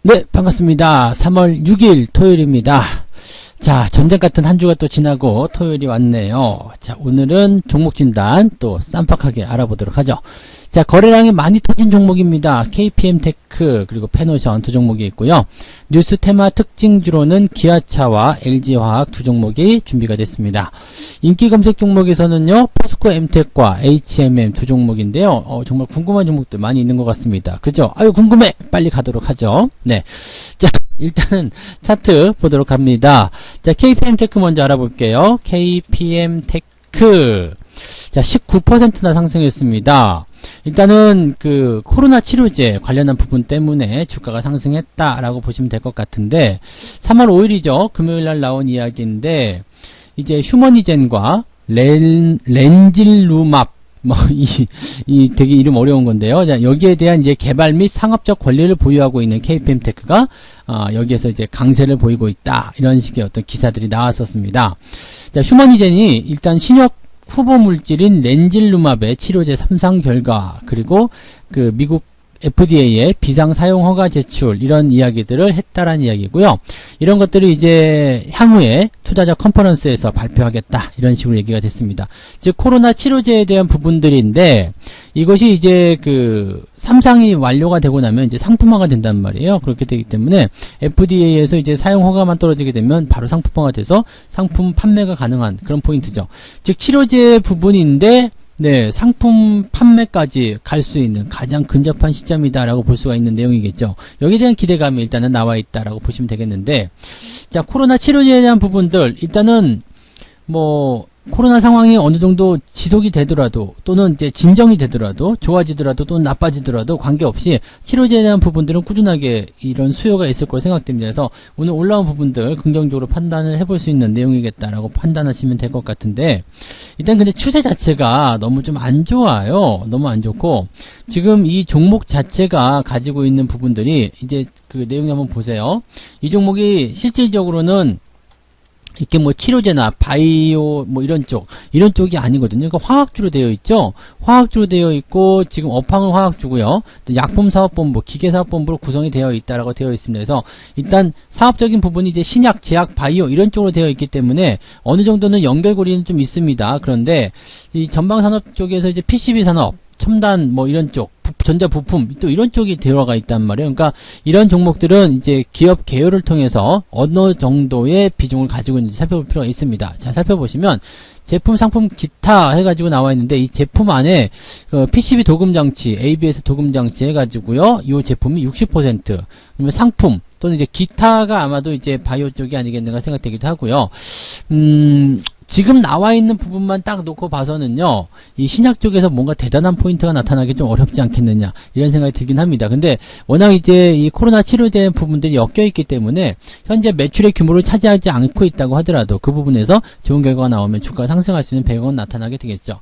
네, 반갑습니다. 3월 6일 토요일입니다. 자, 전쟁 같은 한 주가 또 지나고 토요일이 왔네요. 자, 오늘은 종목 진단 또 쌈박하게 알아보도록 하죠. 자, 거래량이 많이 터진 종목입니다. KPM테크 그리고 페노션 두 종목이 있고요. 뉴스 테마 특징주로는 기아차와 LG화학 두 종목이 준비가 됐습니다. 인기 검색 종목에서는요, 포스코 엠텍과 HMM 두 종목인데요. 정말 궁금한 종목들 많이 있는 것 같습니다. 그죠? 아유, 궁금해! 빨리 가도록 하죠. 네. 자, 일단은 차트 보도록 합니다. 자, KPM테크 먼저 알아볼게요. KPM테크. 자, 19%나 상승했습니다. 일단은 그 코로나 치료제 관련한 부분 때문에 주가가 상승했다라고 보시면 될 것 같은데, 3월 5일이죠. 금요일날 나온 이야기인데, 이제 휴머니젠과 렌질루맙 이 되게 이름 어려운 건데요. 자, 여기에 대한 이제 개발 및 상업적 권리를 보유하고 있는 KPM테크가 여기에서 이제 강세를 보이고 있다. 이런 식의 어떤 기사들이 나왔었습니다. 자, 휴머니젠이 일단 신약 후보 물질인 렌질루맙의 치료제 3상 결과, 그리고 그 미국 FDA의 비상 사용 허가 제출, 이런 이야기들을 했다라는 이야기고요. 이런 것들을 이제 향후에 투자자 컨퍼런스에서 발표하겠다, 이런 식으로 얘기가 됐습니다. 즉 코로나 치료제에 대한 부분들인데, 이것이 이제 그 3상이 완료가 되고 나면 이제 상품화가 된단 말이에요. 그렇게 되기 때문에 FDA에서 이제 사용 허가만 떨어지게 되면 바로 상품화가 돼서 상품 판매가 가능한 그런 포인트죠. 즉 치료제 부분인데, 네, 상품 판매까지 갈 수 있는 가장 근접한 시점이다라고 볼 수가 있는 내용이겠죠. 여기에 대한 기대감이 일단은 나와 있다라고 보시면 되겠는데, 자, 코로나 치료제에 대한 부분들, 일단은 뭐 코로나 상황이 어느 정도 지속이 되더라도, 또는 이제 진정이 되더라도, 좋아지더라도 또는 나빠지더라도 관계없이 치료제에 대한 부분들은 꾸준하게 이런 수요가 있을 거로 생각됩니다. 그래서 오늘 올라온 부분들 긍정적으로 판단을 해볼 수 있는 내용이겠다라고 판단하시면 될 것 같은데, 일단 근데 추세 자체가 너무 좀 안 좋아요. 너무 안 좋고, 지금 이 종목 자체가 가지고 있는 부분들이 이제 그 내용 한번 보세요. 이 종목이 실질적으로는 이렇게 뭐 치료제나 바이오 뭐 이런 쪽이 아니거든요. 그러니까 화학주로 되어 있죠. 화학주로 되어 있고, 지금 업황은 화학주고요. 또 약품사업본부, 기계사업본부로 구성이 되어 있다라고 되어 있습니다. 그래서 일단 사업적인 부분이 이제 신약, 제약, 바이오 이런 쪽으로 되어 있기 때문에 어느 정도는 연결고리는 좀 있습니다. 그런데 이 전방산업 쪽에서 이제 PCB 산업, 첨단 뭐 이런 쪽, 전자 부품 또 이런 쪽이 들어가 있단 말이에요. 그러니까 이런 종목들은 이제 기업 개요를 통해서 어느 정도의 비중을 가지고 있는지 살펴볼 필요가 있습니다. 자, 살펴보시면 제품, 상품, 기타 해가지고 나와 있는데, 이 제품 안에 PCB 도금장치, ABS 도금장치 해가지고요, 이 제품이 60%, 그러면 상품 또는 이제 기타가 아마도 이제 바이오 쪽이 아니겠는가 생각되기도 하고요. 지금 나와 있는 부분만 딱 놓고 봐서는요, 이 신약 쪽에서 뭔가 대단한 포인트가 나타나기 좀 어렵지 않겠느냐, 이런 생각이 들긴 합니다. 근데 워낙 이제 이 코로나 치료된 부분들이 엮여 있기 때문에 현재 매출의 규모를 차지하지 않고 있다고 하더라도 그 부분에서 좋은 결과가 나오면 주가가 상승할 수 있는 배경은 나타나게 되겠죠.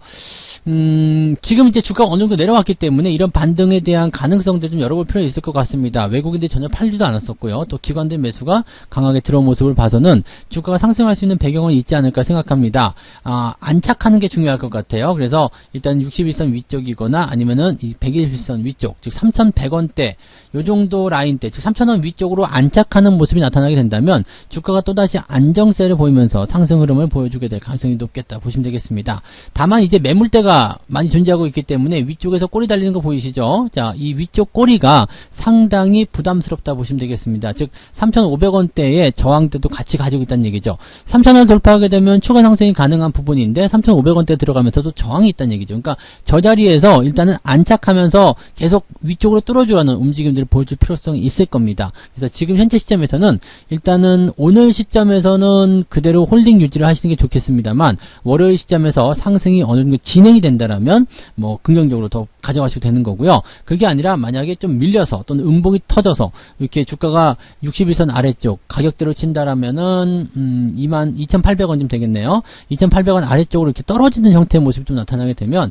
지금 이제 주가가 어느 정도 내려왔기 때문에 이런 반등에 대한 가능성들 좀 열어볼 필요가 있을 것 같습니다. 외국인들이 전혀 팔지도 않았었고요. 또 기관들 매수가 강하게 들어온 모습을 봐서는 주가가 상승할 수 있는 배경은 있지 않을까 생각합니다. 안착하는 게 중요할 것 같아요. 그래서 일단 61선 위쪽이거나 아니면은 이 121선 위쪽, 즉 3,100원대 요 정도 라인대, 즉 3,000원 위쪽으로 안착하는 모습이 나타나게 된다면 주가가 또다시 안정세를 보이면서 상승 흐름을 보여주게 될 가능성이 높겠다 보시면 되겠습니다. 다만 이제 매물대가 많이 존재하고 있기 때문에 위쪽에서 꼬리 달리는 거 보이시죠? 자, 이 위쪽 꼬리가 상당히 부담스럽다 보시면 되겠습니다. 즉 3,500원대의 저항대도 같이 가지고 있다는 얘기죠. 3,000원 돌파하게 되면 추가 상승이 가능한 부분인데 3,500원대 들어가면서도 저항이 있다는 얘기죠. 그러니까 저 자리에서 일단은 안착하면서 계속 위쪽으로 뚫어주라는 움직임들을 보여줄 필요성이 있을 겁니다. 그래서 지금 현재 시점에서는 일단은 오늘 시점에서는 그대로 홀딩 유지를 하시는 게 좋겠습니다만, 월요일 시점에서 상승이 어느 정도 진행이 된다라면 뭐 긍정적으로 더 가져가시고 되는 거고요. 그게 아니라 만약에 좀 밀려서 또는 음봉이 터져서 이렇게 주가가 61선 아래쪽 가격대로 친다라면은 22,800원 좀 되겠네요. 2,800원 아래쪽으로 이렇게 떨어지는 형태의 모습이 좀 나타나게 되면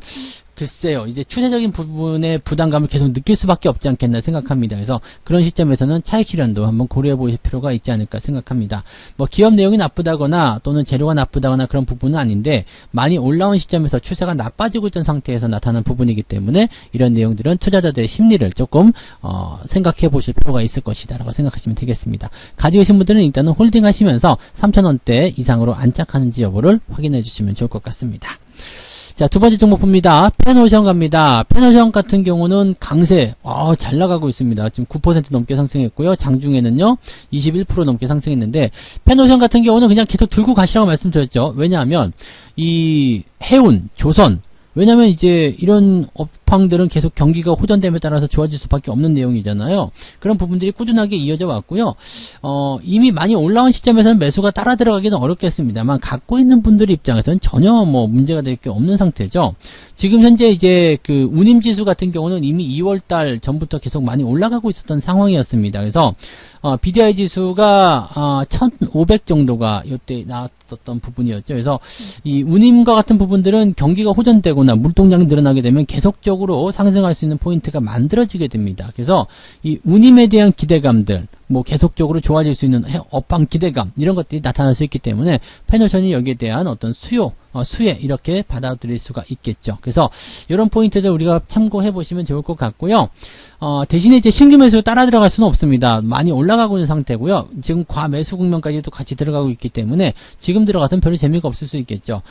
글쎄요, 이제 추세적인 부분의 부담감을 계속 느낄 수밖에 없지 않겠나 생각합니다. 그래서 그런 시점에서는 차익 실현도 한번 고려해 보실 필요가 있지 않을까 생각합니다. 뭐 기업 내용이 나쁘다거나 또는 재료가 나쁘다거나 그런 부분은 아닌데 많이 올라온 시점에서 추세가 나빠지고 있던 상태에서 나타나는 부분이기 때문에 이런 내용들은 투자자들의 심리를 조금 생각해 보실 필요가 있을 것이다 라고 생각하시면 되겠습니다. 가지고 계신 분들은 일단은 홀딩 하시면서 3,000원대 이상으로 안착하는지 여부를 확인해 주시면 좋을 것 같습니다. 자, 두 번째 종목 봅니다. 펜오션 갑니다. 펜오션 같은 경우는 강세, 잘 나가고 있습니다. 지금 9% 넘게 상승했고요. 장중에는요, 21% 넘게 상승했는데, 펜오션 같은 경우는 그냥 계속 들고 가시라고 말씀드렸죠. 왜냐하면, 이 해운, 조선, 왜냐면 이제 이런 업황들은 계속 경기가 호전됨에 따라서 좋아질 수밖에 없는 내용이잖아요. 그런 부분들이 꾸준하게 이어져 왔고요. 이미 많이 올라온 시점에서는 매수가 따라 들어가기는 어렵겠습니다만 갖고 있는 분들 입장에서는 전혀 뭐 문제가 될 게 없는 상태죠. 지금 현재 이제 그 운임지수 같은 경우는 이미 2월달 전부터 계속 많이 올라가고 있었던 상황이었습니다. 그래서 BDI 지수가 1,500 정도가 이때 나왔었던 부분이었죠. 그래서 이 운임과 같은 부분들은 경기가 호전되거나 물동량이 늘어나게 되면 계속적으로 상승할 수 있는 포인트가 만들어지게 됩니다. 그래서 이 운임에 대한 기대감들, 뭐 계속적으로 좋아질 수 있는 업황 기대감 이런 것들이 나타날 수 있기 때문에 펜오션이 여기에 대한 어떤 수혜 이렇게 받아들일 수가 있겠죠. 그래서 이런 포인트들 우리가 참고해 보시면 좋을 것 같고요. 대신에 이제 신규 매수 따라 들어갈 수는 없습니다. 많이 올라가고 있는 상태고요. 지금 과매수 국면까지도 같이 들어가고 있기 때문에 지금 들어가서는 별로 재미가 없을 수 있겠죠.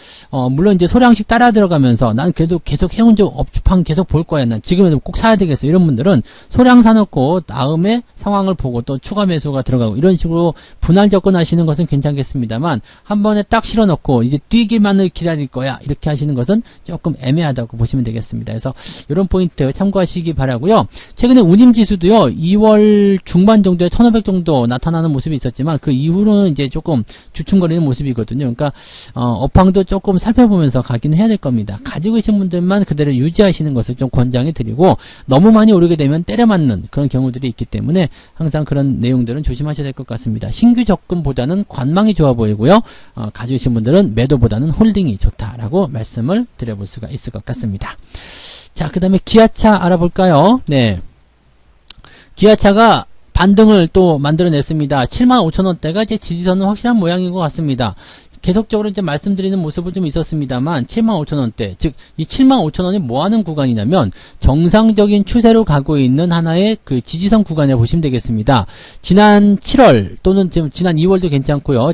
물론 이제 소량씩 따라 들어가면서 난 그래도 계속 해운 쪽 업주판 계속 볼 거야. 난 지금에도 꼭 사야 되겠어. 이런 분들은 소량 사놓고 다음에 상황을 보고 또 추가 매수가 들어가고 이런 식으로 분할 접근하시는 것은 괜찮겠습니다만 한 번에 딱 실어놓고 이제 뛰기만을 기다릴 거야. 이렇게 하시는 것은 조금 애매하다고 보시면 되겠습니다. 그래서 이런 포인트 참고하시기 바라고요. 최근에 운임지수도요, 2월 중반 정도에 1,500 정도 나타나는 모습이 있었지만, 그 이후로는 이제 조금 주춤거리는 모습이거든요. 그러니까, 업황도 조금 살펴보면서 가긴 해야 될 겁니다. 가지고 계신 분들만 그대로 유지하시는 것을 좀 권장해 드리고, 너무 많이 오르게 되면 때려 맞는 그런 경우들이 있기 때문에, 항상 그런 내용들은 조심하셔야 될 것 같습니다. 신규 접근보다는 관망이 좋아 보이고요, 가지고 계신 분들은 매도보다는 홀딩이 좋다라고 말씀을 드려볼 수가 있을 것 같습니다. 자, 그 다음에 기아차 알아볼까요? 네. 기아차가 반등을 또 만들어냈습니다. 75,000원대가 이제 지지선은 확실한 모양인 것 같습니다. 계속적으로 이제 말씀드리는 모습은 좀 있었습니다만 75,000원대, 즉 이 75,000원이 뭐하는 구간이냐면 정상적인 추세로 가고 있는 하나의 그 지지선 구간에 보시면 되겠습니다. 지난 7월 또는 지난 2월도 괜찮고요.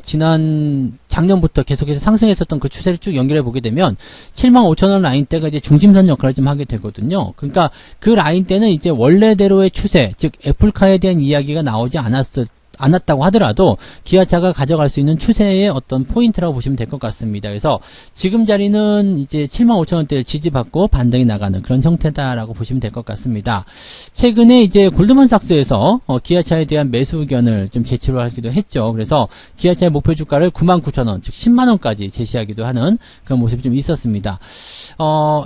작년부터 계속해서 상승했었던 그 추세를 쭉 연결해 보게 되면 75,000원 라인대가 이제 중심선 역할을 좀 하게 되거든요. 그러니까 그 라인대는 이제 원래대로의 추세, 즉 애플카에 대한 이야기가 나오지 않았다고 하더라도 기아차가 가져갈 수 있는 추세의 어떤 포인트라고 보시면 될 것 같습니다. 그래서 지금 자리는 이제 75,000원대를 지지받고 반등이 나가는 그런 형태다라고 보시면 될 것 같습니다. 최근에 이제 골드만삭스에서 기아차에 대한 매수 의견을 좀 제시를 하기도 했죠. 그래서 기아차의 목표 주가를 99,000원, 즉 10만원까지 제시하기도 하는 그런 모습이 좀 있었습니다.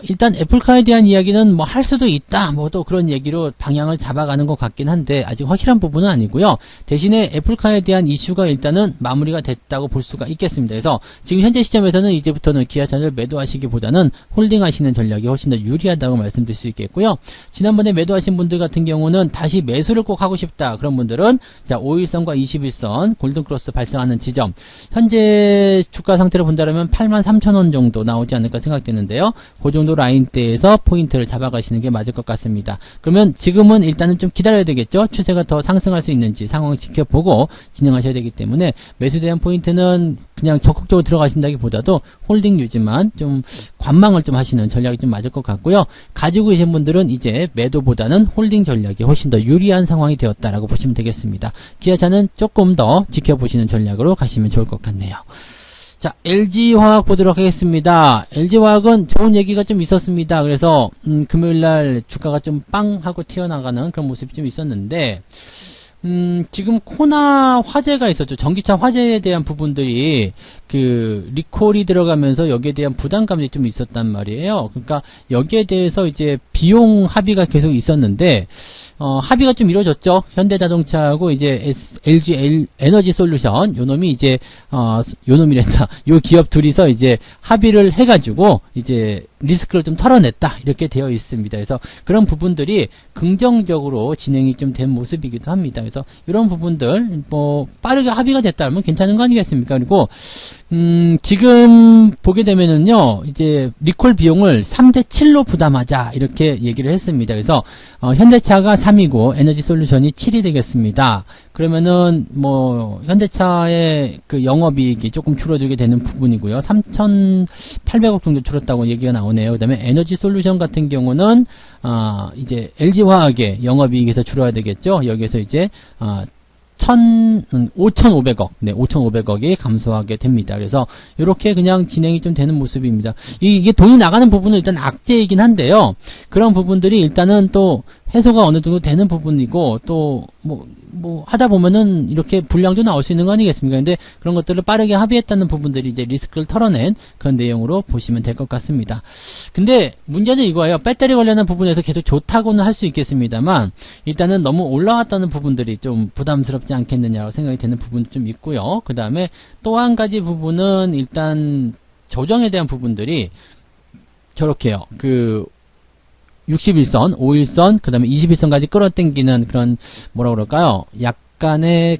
일단 애플카에 대한 이야기는 뭐 할 수도 있다, 뭐 또 그런 얘기로 방향을 잡아가는 것 같긴 한데 아직 확실한 부분은 아니고요. 대신에 애플카에 대한 이슈가 일단은 마무리가 됐다고 볼 수가 있겠습니다. 그래서 지금 현재 시점에서는 이제부터는 기아차를 매도하시기보다는 홀딩하시는 전략이 훨씬 더 유리하다고 말씀드릴 수 있겠고요. 지난번에 매도하신 분들 같은 경우는 다시 매수를 꼭 하고 싶다, 그런 분들은 자 5일선과 21선 골든크로스 발생하는 지점, 현재 주가 상태로 본다면 83,000원 정도 나오지 않을까 생각되는데요. 그 정도 라인대에서 포인트를 잡아가시는 게 맞을 것 같습니다. 그러면 지금은 일단은 좀 기다려야 되겠죠. 추세가 더 상승할 수 있는지 상황을 지켜보고 진행하셔야 되기 때문에 매수에 대한 포인트는 그냥 적극적으로 들어가신다기보다도 홀딩 유지만 좀 관망을 좀 하시는 전략이 좀 맞을 것 같고요. 가지고 계신 분들은 이제 매도보다는 홀딩 전략이 훨씬 더 유리한 상황이 되었다라고 보시면 되겠습니다. 기아차는 조금 더 지켜보시는 전략으로 가시면 좋을 것 같네요. 자, LG화학 보도록 하겠습니다. LG화학은 좋은 얘기가 좀 있었습니다. 그래서 금요일날 주가가 좀 빵 하고 튀어나가는 그런 모습이 좀 있었는데 지금 코나 화재가 있었죠. 전기차 화재에 대한 부분들이 그 리콜이 들어가면서 여기에 대한 부담감이 좀 있었단 말이에요. 그러니까 여기에 대해서 이제 비용 합의가 계속 있었는데 합의가 좀 이루어졌죠. 현대자동차하고 이제 LG 에너지 솔루션, 요놈이 이제 요놈이랬다. 요 기업 둘이서 이제 합의를 해가지고 이제 리스크를 좀 털어냈다 이렇게 되어 있습니다. 그래서 그런 부분들이 긍정적으로 진행이 좀 된 모습이기도 합니다. 그래서 이런 부분들 뭐 빠르게 합의가 됐다면 괜찮은 거 아니겠습니까? 그리고 지금 보게 되면은요, 이제 리콜 비용을 3대7로 부담하자 이렇게 얘기를 했습니다. 그래서 현대차가 3이고 에너지솔루션이 7이 되겠습니다. 그러면은 뭐 현대차의 그 영업이익이 조금 줄어들게 되는 부분이고요. 3,800억 정도 줄었다고 얘기가 나오네요. 그다음에 에너지솔루션 같은 경우는 이제 LG화학의 영업이익에서 줄어야 되겠죠. 여기에서 이제 5,500억, 네, 5,500억이 감소하게 됩니다. 그래서 이렇게 그냥 진행이 좀 되는 모습입니다. 이게 돈이 나가는 부분은 일단 악재이긴 한데요. 그런 부분들이 일단은 또 해소가 어느 정도 되는 부분이고 또 뭐 하다 보면은 이렇게 불량도 나올 수 있는 거 아니겠습니까? 근데 그런 것들을 빠르게 합의했다는 부분들이 이제 리스크를 털어낸 그런 내용으로 보시면 될 것 같습니다. 근데 문제는 이거예요. 배터리 관련한 부분에서 계속 좋다고는 할 수 있겠습니다만 일단은 너무 올라왔다는 부분들이 좀 부담스럽지 않겠느냐고 생각이 되는 부분도 좀 있고요. 그 다음에 또 한 가지 부분은 일단 조정에 대한 부분들이 저렇게요. 61선, 5일선, 그 다음에 21선까지 끌어당기는 그런, 뭐라 그럴까요? 약간의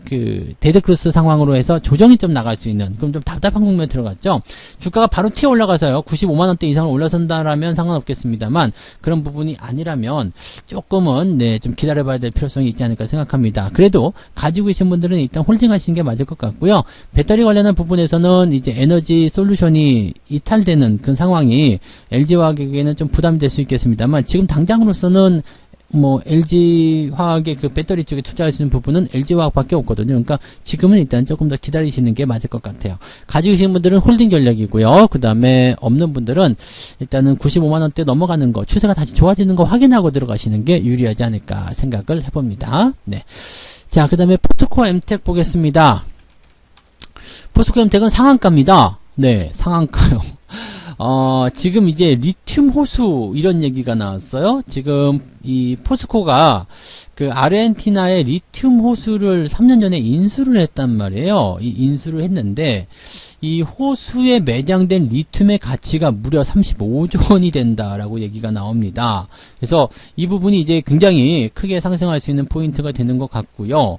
데드크로스 상황으로 해서 조정이 좀 나갈 수 있는, 그럼 좀 답답한 국면에 들어갔죠? 주가가 바로 튀어 올라가서요, 95만원대 이상을 올라선다라면 상관없겠습니다만, 그런 부분이 아니라면, 조금은, 네, 좀 기다려봐야 될 필요성이 있지 않을까 생각합니다. 그래도, 가지고 계신 분들은 일단 홀딩 하시는 게 맞을 것 같고요. 배터리 관련한 부분에서는 이제 에너지 솔루션이 이탈되는 그런 상황이 LG화학에게는 좀 부담이 될 수 있겠습니다만, 지금 당장으로서는 뭐 LG화학의 그 배터리 쪽에 투자하시는 부분은 LG화학밖에 없거든요. 그러니까 지금은 일단 조금 더 기다리시는 게 맞을 것 같아요. 가지고 계신 분들은 홀딩 전략이고요. 그 다음에 없는 분들은 일단은 95만원대 넘어가는 거, 추세가 다시 좋아지는 거 확인하고 들어가시는 게 유리하지 않을까 생각을 해봅니다. 네. 자, 그 다음에 포스코 엠텍 보겠습니다. 포스코 엠텍은 상한가입니다. 네, 상한가요. 지금 이제 리튬 호수 이런 얘기가 나왔어요. 지금 이 포스코가 그 아르헨티나의 리튬 호수를 3년 전에 인수를 했단 말이에요. 이 인수를 했는데 이 호수에 매장된 리튬의 가치가 무려 35조 원이 된다라고 얘기가 나옵니다. 그래서 이 부분이 이제 굉장히 크게 상승할 수 있는 포인트가 되는 것 같고요.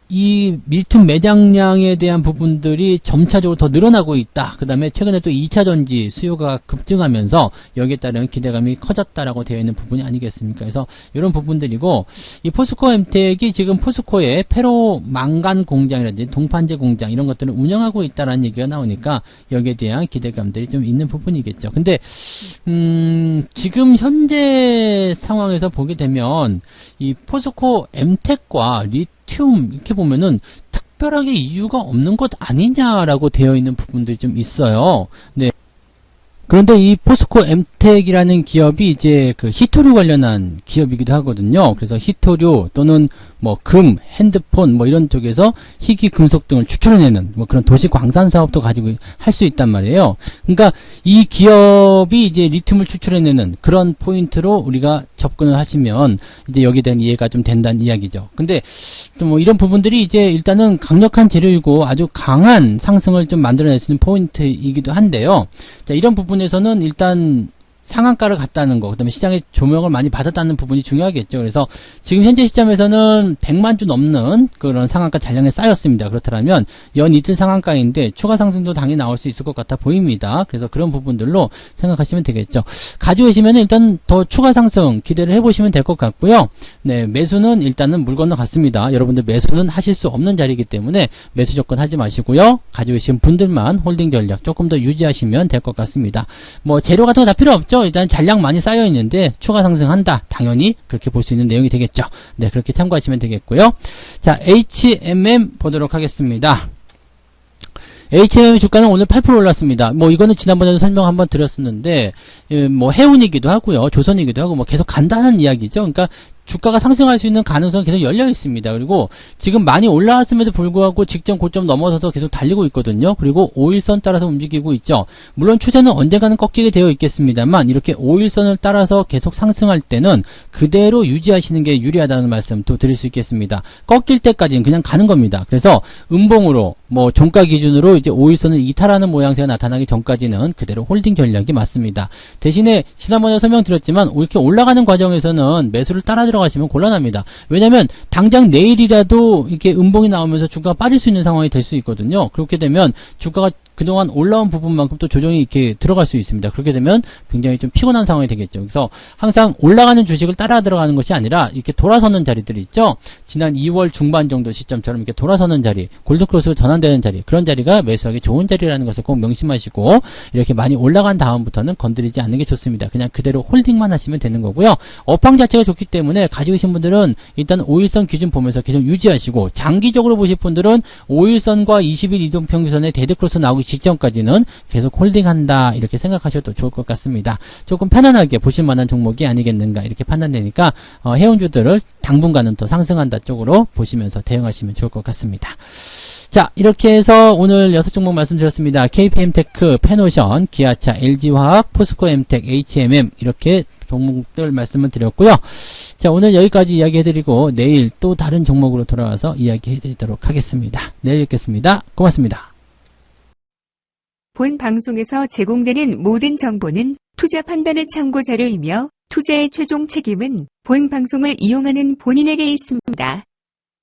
이 리튬 매장량에 대한 부분들이 점차적으로 더 늘어나고 있다. 그 다음에 최근에 또 2차전지 수요가 급증하면서 여기에 따른 기대감이 커졌다라고 되어 있는 부분이 아니겠습니까? 그래서 이런 부분들이고, 이 포스코 엠텍이 지금 포스코의 페로 망간 공장이라든지 동판재 공장 이런 것들을 운영하고 있다라는 얘기가 나오니까 여기에 대한 기대감들이 좀 있는 부분이겠죠. 근데 지금 현재 상황에서 보게 되면 이 포스코 엠텍과 리튬 이렇게 보면은 특별하게 이유가 없는 것 아니냐라고 되어 있는 부분들이 좀 있어요. 네. 그런데 이 포스코 엠텍이라는 기업이 이제 그 히토류 관련한 기업이기도 하거든요. 그래서 히토류 또는 뭐 금, 핸드폰 뭐 이런 쪽에서 희귀 금속 등을 추출해내는 뭐 그런 도시 광산 사업도 가지고 할 수 있단 말이에요. 그러니까 이 기업이 이제 리튬을 추출해내는 그런 포인트로 우리가 접근을 하시면 이제 여기에 대한 이해가 좀 된다는 이야기죠. 근데 또 뭐 이런 부분들이 이제 일단은 강력한 재료이고 아주 강한 상승을 좀 만들어낼 수 있는 포인트이기도 한데요. 자, 이런 부분에서는 일단 상한가를 갔다는 거, 그 다음에 시장의 조명을 많이 받았다는 부분이 중요하겠죠. 그래서 지금 현재 시점에서는 100만 주 넘는 그런 상한가 잔량에 쌓였습니다. 그렇다면 연 이틀 상한가인데 추가 상승도 당연히 나올 수 있을 것 같아 보입니다. 그래서 그런 부분들로 생각하시면 되겠죠. 가지고 계시면 일단 더 추가 상승 기대를 해보시면 될 것 같고요. 네, 매수는 일단은 물 건너갔습니다. 여러분들 매수는 하실 수 없는 자리이기 때문에 매수 조건 하지 마시고요. 가지고 계신 분들만 홀딩 전략 조금 더 유지하시면 될 것 같습니다. 뭐 재료 같은 거 다 필요 없죠. 일단 잔량 많이 쌓여 있는데 추가 상승한다. 당연히 그렇게 볼 수 있는 내용이 되겠죠. 네, 그렇게 참고하시면 되겠고요. 자, HMM 보도록 하겠습니다. HMM 주가는 오늘 8% 올랐습니다. 뭐 이거는 지난번에도 설명 한번 드렸었는데 뭐 해운이기도 하고요. 조선이기도 하고 뭐 계속 간다는 이야기죠. 그러니까 주가가 상승할 수 있는 가능성은 계속 열려 있습니다. 그리고 지금 많이 올라왔음에도 불구하고 직전 고점 넘어서서 계속 달리고 있거든요. 그리고 5일선 따라서 움직이고 있죠. 물론 추세는 언젠가는 꺾이게 되어 있겠습니다만 이렇게 5일선을 따라서 계속 상승할 때는 그대로 유지하시는 게 유리하다는 말씀 또 드릴 수 있겠습니다. 꺾일 때까지는 그냥 가는 겁니다. 그래서 음봉으로 뭐 종가 기준으로 이제 5일선을 이탈하는 모양새가 나타나기 전까지는 그대로 홀딩 전략이 맞습니다. 대신에 지난번에 설명드렸지만 이렇게 올라가는 과정에서는 매수를 따라 들어가시면 곤란합니다. 왜냐하면 당장 내일이라도 이렇게 음봉이 나오면서 주가가 빠질 수 있는 상황이 될 수 있거든요. 그렇게 되면 주가가 그동안 올라온 부분만큼 또 조정이 이렇게 들어갈 수 있습니다. 그렇게 되면 굉장히 좀 피곤한 상황이 되겠죠. 그래서 항상 올라가는 주식을 따라 들어가는 것이 아니라 이렇게 돌아서는 자리들이 있죠. 지난 2월 중반 정도 시점처럼 이렇게 돌아서는 자리, 골드크로스로 전환되는 자리, 그런 자리가 매수하기 좋은 자리라는 것을 꼭 명심하시고 이렇게 많이 올라간 다음부터는 건드리지 않는 게 좋습니다. 그냥 그대로 홀딩만 하시면 되는 거고요. 업황 자체가 좋기 때문에 가지고 계신 분들은 일단 5일선 기준 보면서 계속 유지하시고 장기적으로 보실 분들은 5일선과 20일 이동평균선의 데드크로스 나오기 직전까지는 계속 홀딩한다 이렇게 생각하셔도 좋을 것 같습니다. 조금 편안하게 보실 만한 종목이 아니겠는가 이렇게 판단되니까 해운주들을 당분간은 더 상승한다 쪽으로 보시면서 대응하시면 좋을 것 같습니다. 자, 이렇게 해서 오늘 6종목 말씀드렸습니다. KPM테크, 페노션, 기아차, LG화학, 포스코엠텍, HMM 이렇게 종목들 말씀을 드렸고요. 자, 오늘 여기까지 이야기해드리고 내일 또 다른 종목으로 돌아와서 이야기해드리도록 하겠습니다. 내일 뵙겠습니다. 고맙습니다. 본 방송에서 제공되는 모든 정보는 투자 판단의 참고 자료이며 투자의 최종 책임은 본 방송을 이용하는 본인에게 있습니다.